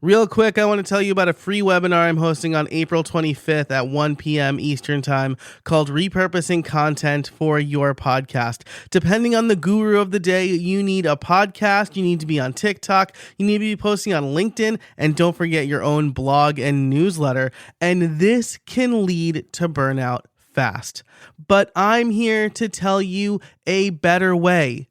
Real quick, I want to tell you about a free webinar I'm hosting on April 25th at 1 p.m. Eastern Time called Repurposing Content for Your Podcast. Depending on the guru of the day, you need a podcast, you need to be on TikTok, you need to be posting on LinkedIn, and don't forget your own blog and newsletter. And this can lead to burnout fast. But I'm here to tell you a better way.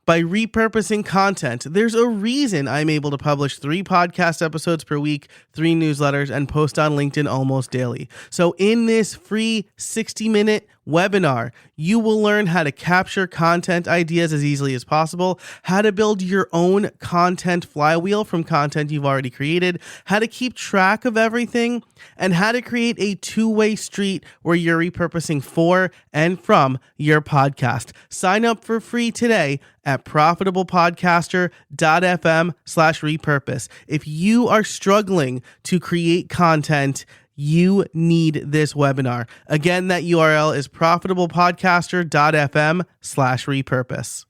By repurposing content, there's a reason I'm able to publish 3 podcast episodes per week, 3 newsletters, and post on LinkedIn almost daily. So in this free 60-minute webinar, you will learn how to capture content ideas as easily as possible, how to build your own content flywheel from content you've already created, how to keep track of everything, and how to create a two-way street where you're repurposing for and from your podcast. Sign up for free today at profitablepodcaster.fm/repurpose. If you are struggling to create content, you need this webinar. Again, that URL is profitablepodcaster.fm/repurpose.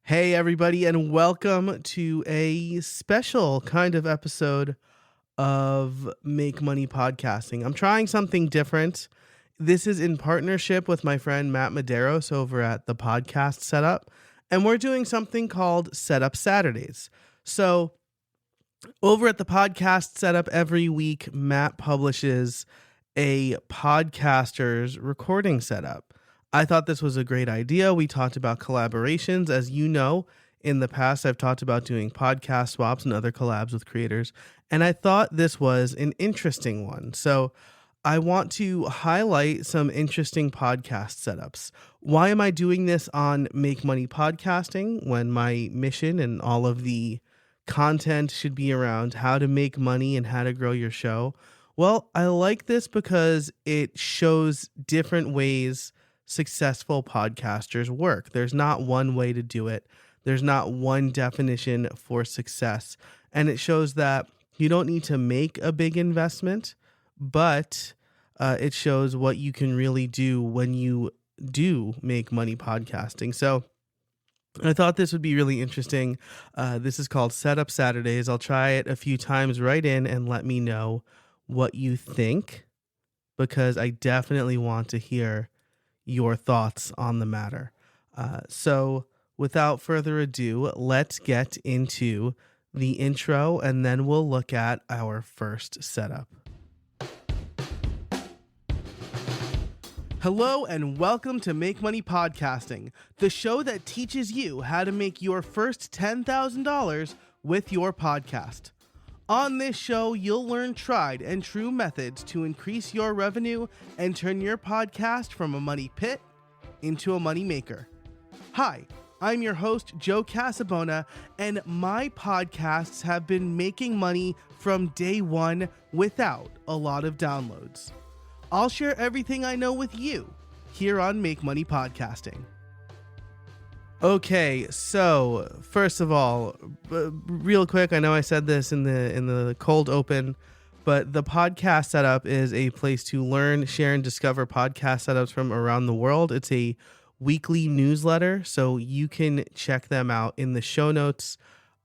Hey, everybody, and welcome to a special kind of episode of Make Money Podcasting. I'm trying something different. This is in partnership with my friend Matt Medeiros over at the Podcast Setup, and we're doing something called Setup Saturdays. So over at the Podcast Setup every week, Matt publishes a podcaster's recording setup. I thought this was a great idea. We talked about collaborations. As you know, in the past, I've talked about doing podcast swaps and other collabs with creators, and I thought this was an interesting one. So I want to highlight some interesting podcast setups. Why am I doing this on Make Money Podcasting when my mission and all of the content should be around how to make money and how to grow your show? Well, I like this because it shows different ways successful podcasters work. There's not one way to do it. There's not one definition for success. And it shows that you don't need to make a big investment, but it shows what you can really do when you do make money podcasting. So I thought this would be really interesting. This is called Setup Saturdays. I'll try it a few times. Write in and let me know what you think, because I definitely want to hear your thoughts on the matter. So without further ado, let's get into the intro, and then we'll look at our first setup. Hello and welcome to Make Money Podcasting, the show that teaches you how to make your first $10,000 with your podcast. On this show, you'll learn tried and true methods to increase your revenue and turn your podcast from a money pit into a money maker. Hi, I'm your host, Joe Casabona, and my podcasts have been making money from day one without a lot of downloads. I'll share everything I know with you here on Make Money Podcasting. Okay, so first of all, real quick, I know I said this in the cold open, but the Podcast Setup is a place to learn, share, and discover podcast setups from around the world. It's a weekly newsletter, so you can check them out in the show notes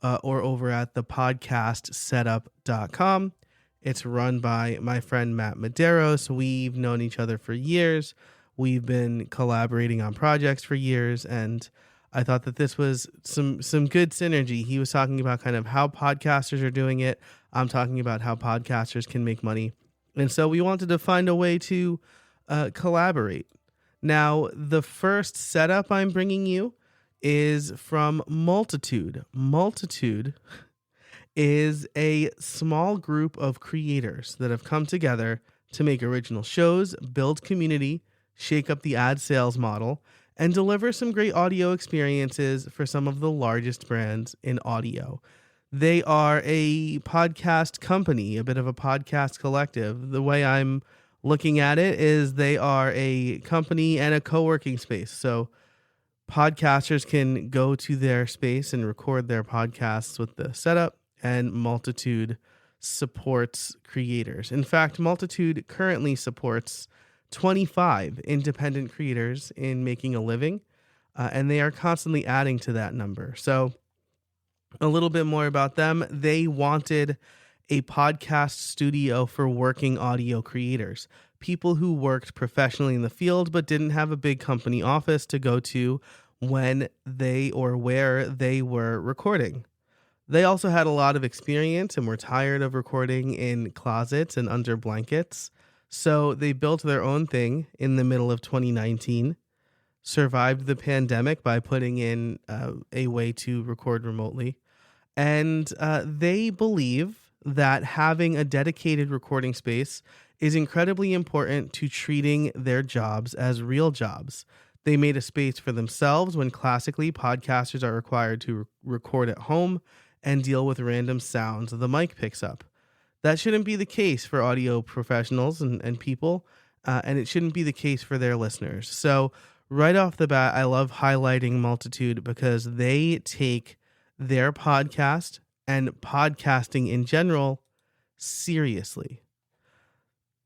or over at thepodcastsetup.com. It's run by my friend Matt Medeiros. We've known each other for years. We've been collaborating on projects for years, and I thought that this was some good synergy. He was talking about kind of how podcasters are doing it. I'm talking about how podcasters can make money. And so we wanted to find a way to collaborate. Now, the first setup I'm bringing you is from Multitude. Multitude is a small group of creators that have come together to make original shows, build community, shake up the ad sales model, and deliver some great audio experiences for some of the largest brands in audio. They are a podcast company, a bit of a podcast collective. The way I'm looking at it is they are a company and a co-working space. So podcasters can go to their space and record their podcasts with the setup, and Multitude supports creators. In fact, Multitude currently supports 25 independent creators in making a living, and they are constantly adding to that number. So A little bit more about them. They wanted a podcast studio for working audio creators, people who worked professionally in the field but didn't have a big company office to go to when they or where they were recording. They also had a lot of experience and were tired of recording in closets and under blankets. So they built their own thing in the middle of 2019, survived the pandemic by putting in a way to record remotely. And they believe that having a dedicated recording space is incredibly important to treating their jobs as real jobs. They made a space for themselves when classically podcasters are required to record at home and deal with random sounds the mic picks up. That shouldn't be the case for audio professionals and people, and it shouldn't be the case for their listeners. So, right off the bat, I love highlighting Multitude because they take their podcast and podcasting in general seriously,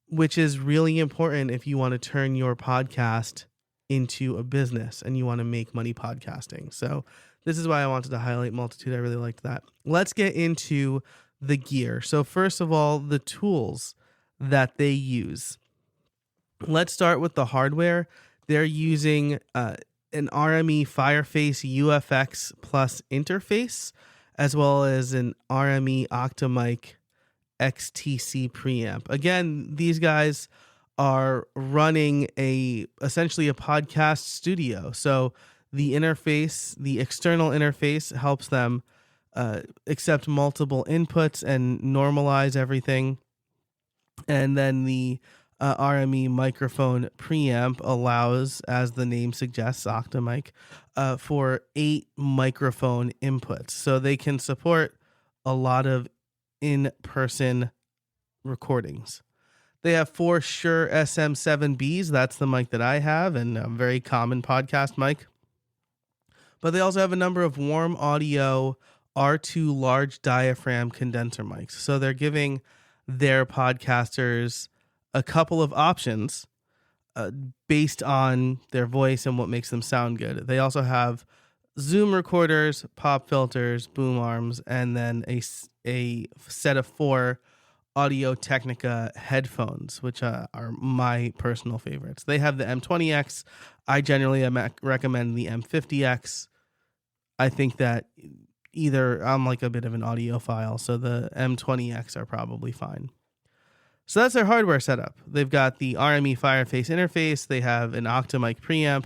which is really important if you want to turn your podcast into a business and you want to make money podcasting. So this is why I wanted to highlight Multitude. I really liked that. Let's get into the gear. So first of all, the tools that they use. Let's start with the hardware. They're using an RME Fireface UFX Plus interface, as well as an RME Octamic XTC preamp. Again, these guys are running essentially a podcast studio. So the interface, the external interface, helps them accept multiple inputs and normalize everything. And then the RME microphone preamp allows, as the name suggests, Octamic, for 8 microphone inputs. So they can support a lot of in-person recordings. They have 4 Shure SM7Bs. That's the mic that I have, and a very common podcast mic. But they also have a number of Warm Audio R2 large diaphragm condenser mics. So they're giving their podcasters a couple of options based on their voice and what makes them sound good. They also have Zoom recorders, pop filters, boom arms, and then a set of 4 Audio Technica headphones, which are my personal favorites. They have the M20X. I generally recommend the M50X. I think that I'm like a bit of an audiophile, so the M20X are probably fine. So that's their hardware setup. They've got the RME Fireface interface. They have an Octamic preamp.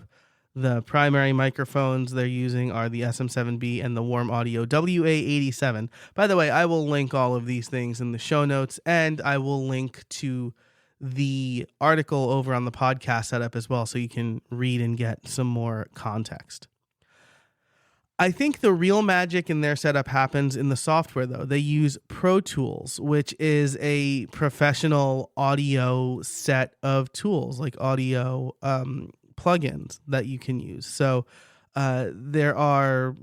The primary microphones they're using are the SM7B and the Warm Audio WA87. By the way, I will link all of these things in the show notes, and I will link to the article over on the podcast setup as well, so you can read and get some more context. I think the real magic in their setup happens in the software, though. They use Pro Tools, which is a professional audio set of tools, like audio plugins that you can use. So there are,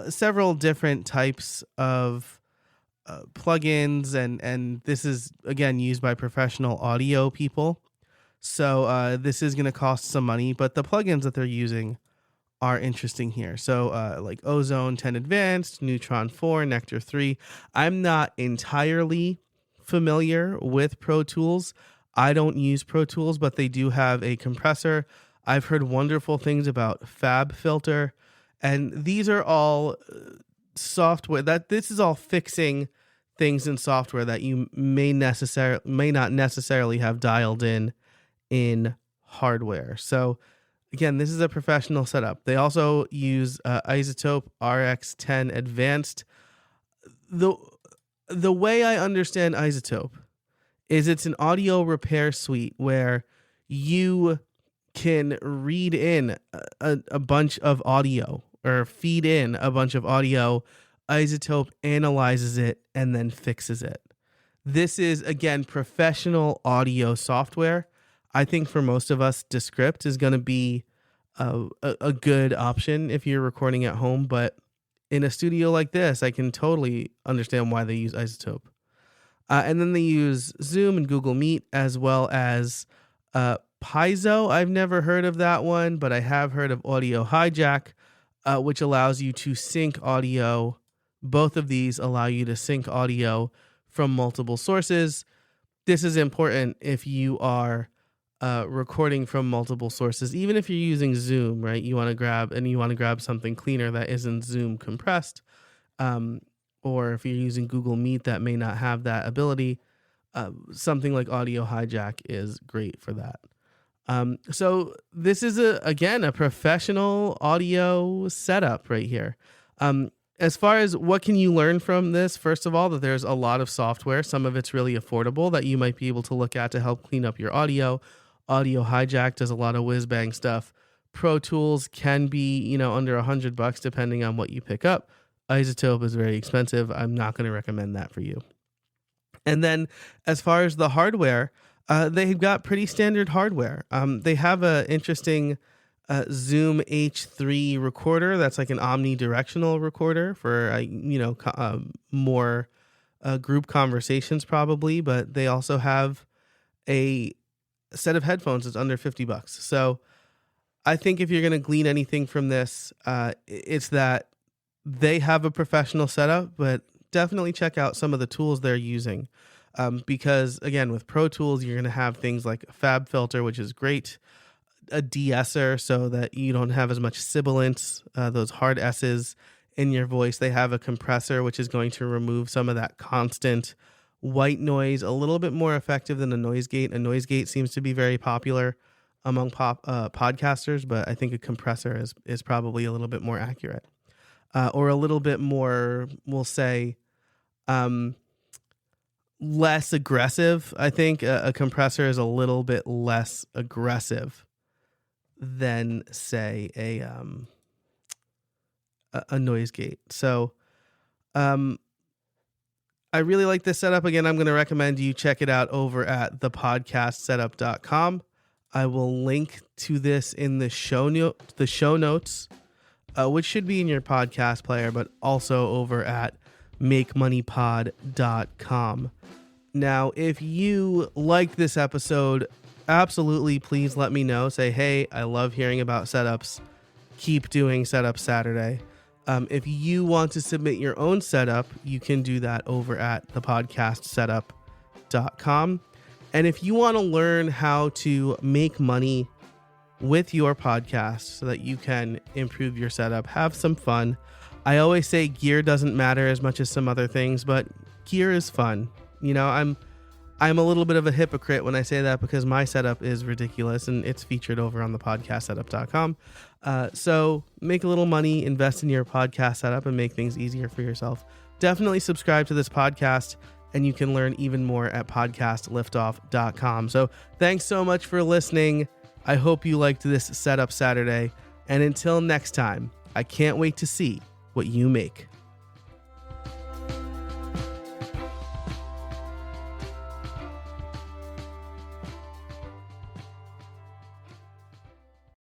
several different types of plugins, and this is, again, used by professional audio people. So this is going to cost some money, but the plugins that they're using are interesting here. So like Ozone 10 Advanced, Neutron 4, Nectar 3. I'm not entirely familiar with Pro Tools. I don't use Pro Tools, but they do have a compressor. I've heard wonderful things about FabFilter, and these are all software this is all fixing things in software that you may not necessarily have dialed in hardware. So again, this is a professional setup. They also use iZotope RX10 Advanced. The way I understand iZotope is it's an audio repair suite where you can read in a bunch of audio or feed in a bunch of audio. iZotope analyzes it and then fixes it. This is, again, professional audio software. I think for most of us, Descript is going to be a good option if you're recording at home. But in a studio like this, I can totally understand why they use iZotope. And then they use Zoom and Google Meet, as well as Paizo. I've never heard of that one, but I have heard of Audio Hijack, which allows you to sync audio Both of these allow you to sync audio from multiple sources. This is important if you are recording from multiple sources, even if you're using Zoom, right? You want to grab something cleaner that isn't Zoom compressed, or if you're using Google Meet that may not have that ability. Something like Audio Hijack is great for that. So this is again a professional audio setup right here. As far as what can you learn from this, first of all, that there's a lot of software. Some of it's really affordable that you might be able to look at to help clean up your audio. Audio Hijack does a lot of whiz bang stuff. Pro Tools can be, under $100 depending on what you pick up. Isotope is very expensive. I'm not going to recommend that for you. And then as far as the hardware, they've got pretty standard hardware. They have an interesting Zoom H3 recorder that's like an omnidirectional recorder for more group conversations probably, but they also have a set of headphones that's under $50. So I think if you're going to glean anything from this, it's that they have a professional setup, but definitely check out some of the tools they're using. Because again, with Pro Tools, you're going to have things like a Fab Filter, which is great, a de-esser so that you don't have as much sibilance, those hard S's in your voice. They have a compressor, which is going to remove some of that constant white noise, a little bit more effective than a noise gate. A noise gate seems to be very popular among podcasters, but I think a compressor is probably a little bit more accurate, or a little bit more, we'll say, less aggressive. I think a compressor is a little bit less aggressive than, say, a noise gate. So I really like this setup. Again, I'm going to recommend you check it out over at thepodcastsetup.com. I will link to this in the show notes, which should be in your podcast player, but also over at makemoneypod.com. Now, if you like this episode, absolutely please let me know. Say, hey, I love hearing about setups. Keep doing Setup Saturday. If you want to submit your own setup, you can do that over at thepodcastsetup.com. And if you want to learn how to make money with your podcast so that you can improve your setup, have some fun. I always say gear doesn't matter as much as some other things, but gear is fun. I'm a little bit of a hypocrite when I say that because my setup is ridiculous and it's featured over on thepodcastsetup.com. So make a little money, invest in your podcast setup, and make things easier for yourself. Definitely subscribe to this podcast, and you can learn even more at podcastliftoff.com. So thanks so much for listening. I hope you liked this Setup Saturday. And until next time, I can't wait to see what you make.